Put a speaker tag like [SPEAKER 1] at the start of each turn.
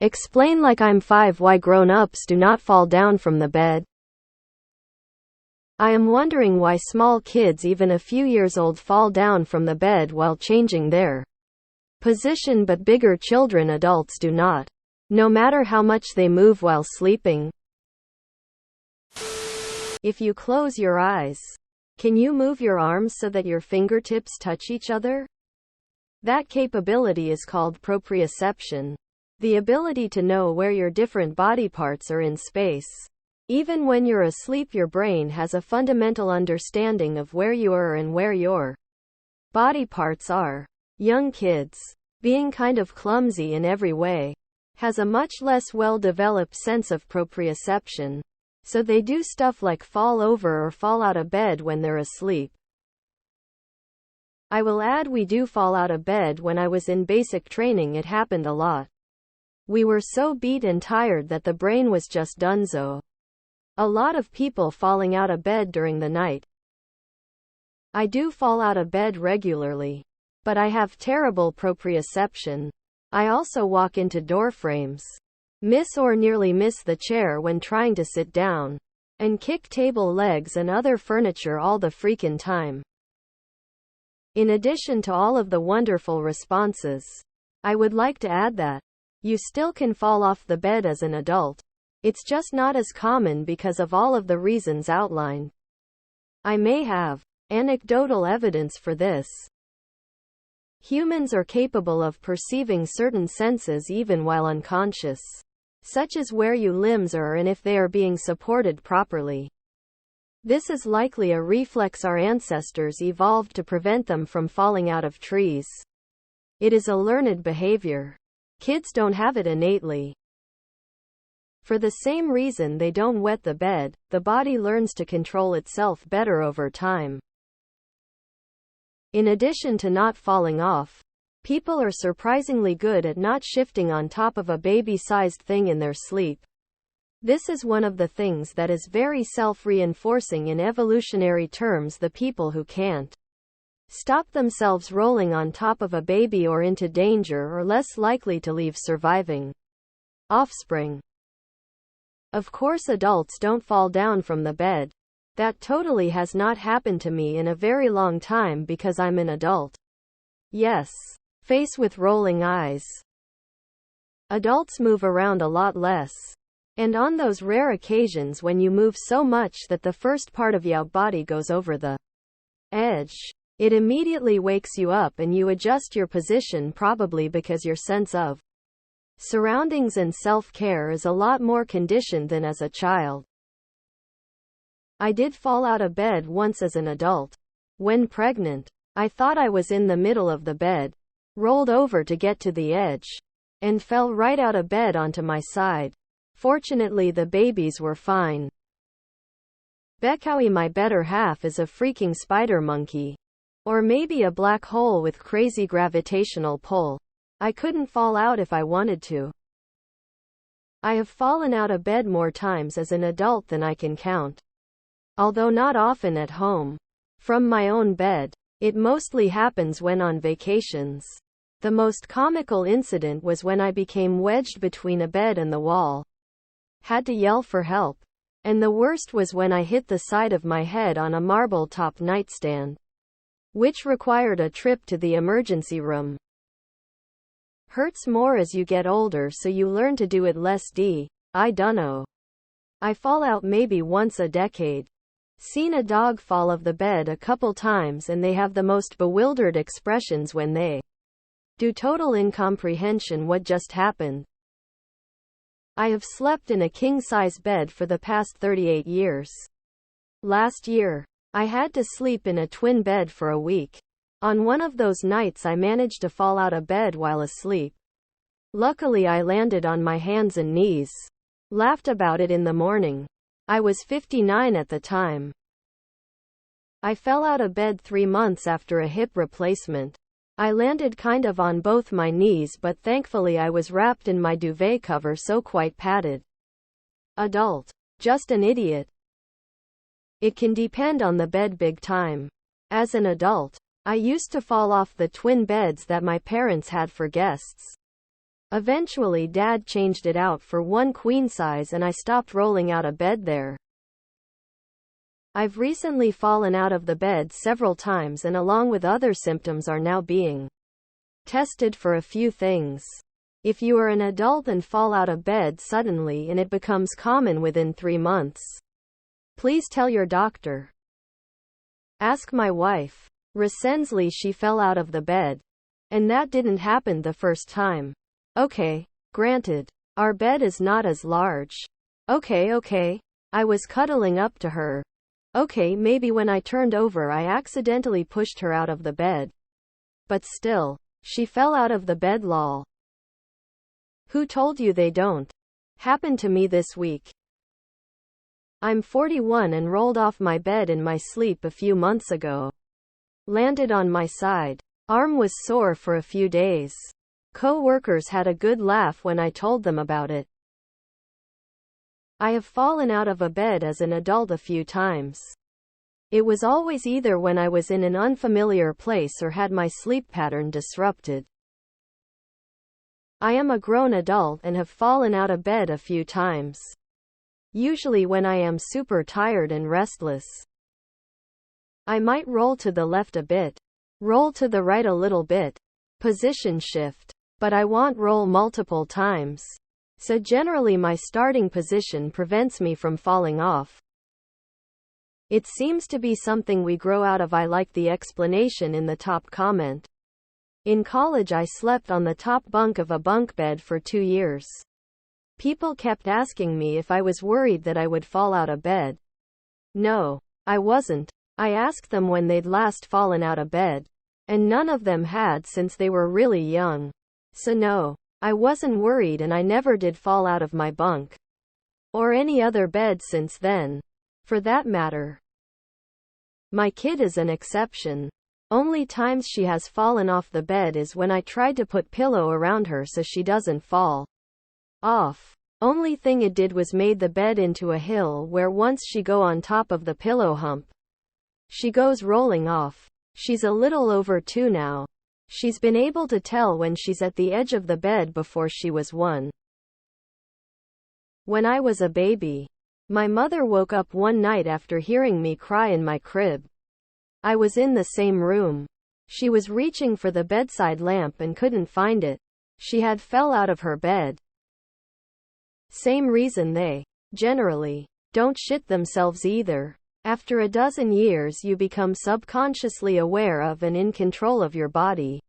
[SPEAKER 1] Explain like I'm 5 why grown-ups do not fall down from the bed. I am wondering why small kids even a few years old fall down from the bed while changing their position, but bigger children, adults, do not. No matter how much they move while sleeping. If you close your eyes, can you move your arms so that your fingertips touch each other? That capability is called proprioception. The ability to know where your different body parts are in space. Even when you're asleep, your brain has a fundamental understanding of where you are and where your body parts are. Young kids, being kind of clumsy in every way, has a much less well-developed sense of proprioception, so they do stuff like fall over or fall out of bed when they're asleep. I will add, we do fall out of bed. When I was in basic training, it happened a lot. We were so beat and tired that the brain was just donezo. A lot of people falling out of bed during the night. I do fall out of bed regularly, but I have terrible proprioception. I also walk into door frames, miss or nearly miss the chair when trying to sit down, and kick table legs and other furniture all the freaking time. In addition to all of the wonderful responses, I would like to add that you still can fall off the bed as an adult. It's just not as common because of all of the reasons outlined. I may have anecdotal evidence for this. Humans are capable of perceiving certain senses even while unconscious, such as where your limbs are and if they are being supported properly. This is likely a reflex our ancestors evolved to prevent them from falling out of trees. It is a learned behavior. Kids don't have it innately. For the same reason they don't wet the bed, the body learns to control itself better over time. In addition to not falling off, people are surprisingly good at not shifting on top of a baby-sized thing in their sleep. This is one of the things that is very self-reinforcing in evolutionary terms. The people who can't stop themselves rolling on top of a baby or into danger are less likely to leave surviving offspring. Of course, adults don't fall down from the bed. That totally has not happened to me in a very long time because I'm an adult. Yes. Face with rolling eyes. Adults move around a lot less. And on those rare occasions when you move so much that the first part of your body goes over the edge, it immediately wakes you up and you adjust your position, probably because your sense of surroundings and self-care is a lot more conditioned than as a child. I did fall out of bed once as an adult. When pregnant, I thought I was in the middle of the bed, rolled over to get to the edge, and fell right out of bed onto my side. Fortunately, the babies were fine. Beckowie, my better half, is a freaking spider monkey. Or maybe a black hole with crazy gravitational pull. I couldn't fall out if I wanted to. I have fallen out of bed more times as an adult than I can count. Although not often at home. From my own bed. It mostly happens when on vacations. The most comical incident was when I became wedged between a bed and the wall. Had to yell for help. And the worst was when I hit the side of my head on a marble-top nightstand, which required a trip to the emergency room. Hurts more as you get older, so you learn to do it less. I dunno. I fall out maybe once a decade. Seen a dog fall off the bed a couple times and they have the most bewildered expressions when they do, total incomprehension what just happened. I have slept in a king-size bed for the past 38 years. Last year, I had to sleep in a twin bed for a week. On one of those nights I managed to fall out of bed while asleep. Luckily I landed on my hands and knees. Laughed about it in the morning. I was 59 at the time. I fell out of bed 3 months after a hip replacement. I landed kind of on both my knees, but thankfully I was wrapped in my duvet cover, so quite padded. Adult. Just an idiot. It can depend on the bed big time. As an adult, I used to fall off the twin beds that my parents had for guests. Eventually Dad changed it out for one queen size and I stopped rolling out of bed there. I've recently fallen out of the bed several times and along with other symptoms are now being tested for a few things. If you are an adult and fall out of bed suddenly and it becomes common within 3 months, please tell your doctor. Ask my wife. Recently she fell out of the bed. And that didn't happen the first time. Okay, granted. Our bed is not as large. Okay. I was cuddling up to her. Okay, maybe when I turned over I accidentally pushed her out of the bed. But still, she fell out of the bed lol. Who told you they don't? Happened to me this week. I'm 41 and rolled off my bed in my sleep a few months ago. Landed on my side. Arm was sore for a few days. Co-workers had a good laugh when I told them about it. I have fallen out of a bed as an adult a few times. It was always either when I was in an unfamiliar place or had my sleep pattern disrupted. I am a grown adult and have fallen out of bed a few times. Usually when I am super tired and restless. I might roll to the left a bit, roll to the right a little bit, position shift, but I won't roll multiple times. So generally my starting position prevents me from falling off. It seems to be something we grow out of. I like the explanation in the top comment. In college I slept on the top bunk of a bunk bed for 2 years. People kept asking me if I was worried that I would fall out of bed. No, I wasn't. I asked them when they'd last fallen out of bed. And none of them had since they were really young. So no, I wasn't worried and I never did fall out of my bunk. Or any other bed since then. For that matter. My kid is an exception. Only times she has fallen off the bed is when I tried to put pillow around her so she doesn't fall off. Only thing it did was made the bed into a hill where once she go on top of the pillow hump, she goes rolling off. She's a little over 2 now. She's been able to tell when she's at the edge of the bed before she was 1. When I was a baby, my mother woke up one night after hearing me cry in my crib. I was in the same room. She was reaching for the bedside lamp and couldn't find it. She had fell out of her bed. Same reason they, generally, don't shit themselves either. After a dozen years you become subconsciously aware of and in control of your body.